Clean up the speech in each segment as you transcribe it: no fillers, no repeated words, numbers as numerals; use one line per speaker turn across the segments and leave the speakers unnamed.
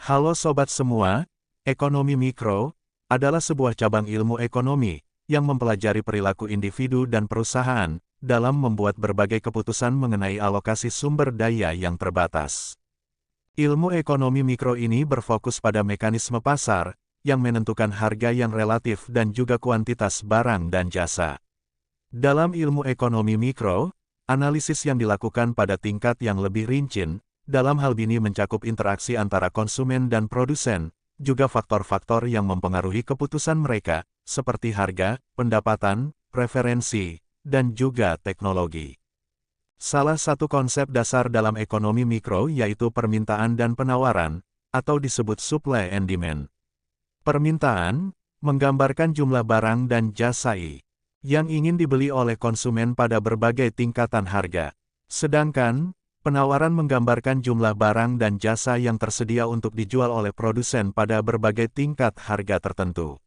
Halo sobat semua, ekonomi mikro adalah sebuah cabang ilmu ekonomi yang mempelajari perilaku individu dan perusahaan dalam membuat berbagai keputusan mengenai alokasi sumber daya yang terbatas. Ilmu ekonomi mikro ini berfokus pada mekanisme pasar yang menentukan harga yang relatif dan juga kuantitas barang dan jasa. Dalam ilmu ekonomi mikro, analisis yang dilakukan pada tingkat yang lebih rinci dalam hal ini mencakup interaksi antara konsumen dan produsen, juga faktor-faktor yang mempengaruhi keputusan mereka, seperti harga, pendapatan, preferensi, dan juga teknologi. Salah satu konsep dasar dalam ekonomi mikro yaitu permintaan dan penawaran, atau disebut supply and demand. Permintaan menggambarkan jumlah barang dan jasa yang ingin dibeli oleh konsumen pada berbagai tingkatan harga. Sedangkan, penawaran menggambarkan jumlah barang dan jasa yang tersedia untuk dijual oleh produsen pada berbagai tingkat harga tertentu.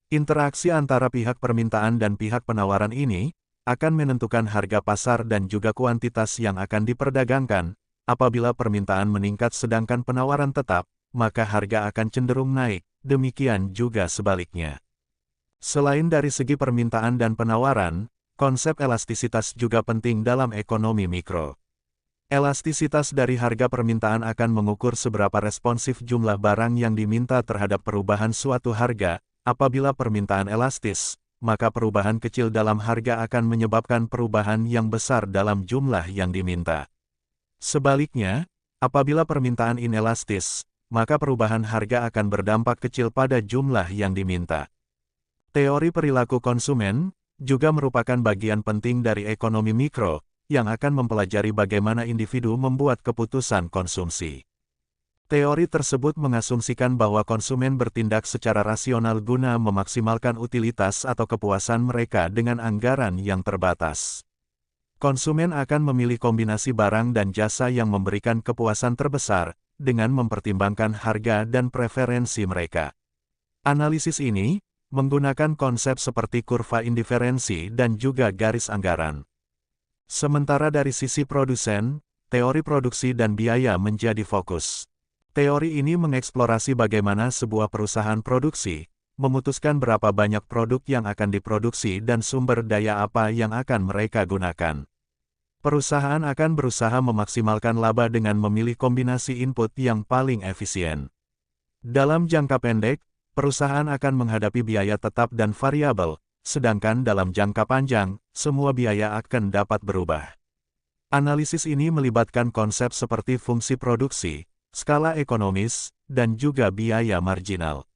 Interaksi antara pihak permintaan dan pihak penawaran ini akan menentukan harga pasar dan juga kuantitas yang akan diperdagangkan. Apabila permintaan meningkat sedangkan penawaran tetap, maka harga akan cenderung naik, demikian juga sebaliknya. Selain dari segi permintaan dan penawaran, konsep elastisitas juga penting dalam ekonomi mikro. Elastisitas dari harga permintaan akan mengukur seberapa responsif jumlah barang yang diminta terhadap perubahan suatu harga. Apabila permintaan elastis, maka perubahan kecil dalam harga akan menyebabkan perubahan yang besar dalam jumlah yang diminta. Sebaliknya, apabila permintaan inelastis, maka perubahan harga akan berdampak kecil pada jumlah yang diminta. Teori perilaku konsumen juga merupakan bagian penting dari ekonomi mikro, yang akan mempelajari bagaimana individu membuat keputusan konsumsi. Teori tersebut mengasumsikan bahwa konsumen bertindak secara rasional guna memaksimalkan utilitas atau kepuasan mereka dengan anggaran yang terbatas. Konsumen akan memilih kombinasi barang dan jasa yang memberikan kepuasan terbesar, dengan mempertimbangkan harga dan preferensi mereka. Analisis ini menggunakan konsep seperti kurva indiferensi dan juga garis anggaran. Sementara dari sisi produsen, teori produksi dan biaya menjadi fokus. Teori ini mengeksplorasi bagaimana sebuah perusahaan produksi memutuskan berapa banyak produk yang akan diproduksi dan sumber daya apa yang akan mereka gunakan. Perusahaan akan berusaha memaksimalkan laba dengan memilih kombinasi input yang paling efisien. Dalam jangka pendek, perusahaan akan menghadapi biaya tetap dan variabel, sedangkan dalam jangka panjang, semua biaya akan dapat berubah. Analisis ini melibatkan konsep seperti fungsi produksi, skala ekonomis, dan juga biaya marginal.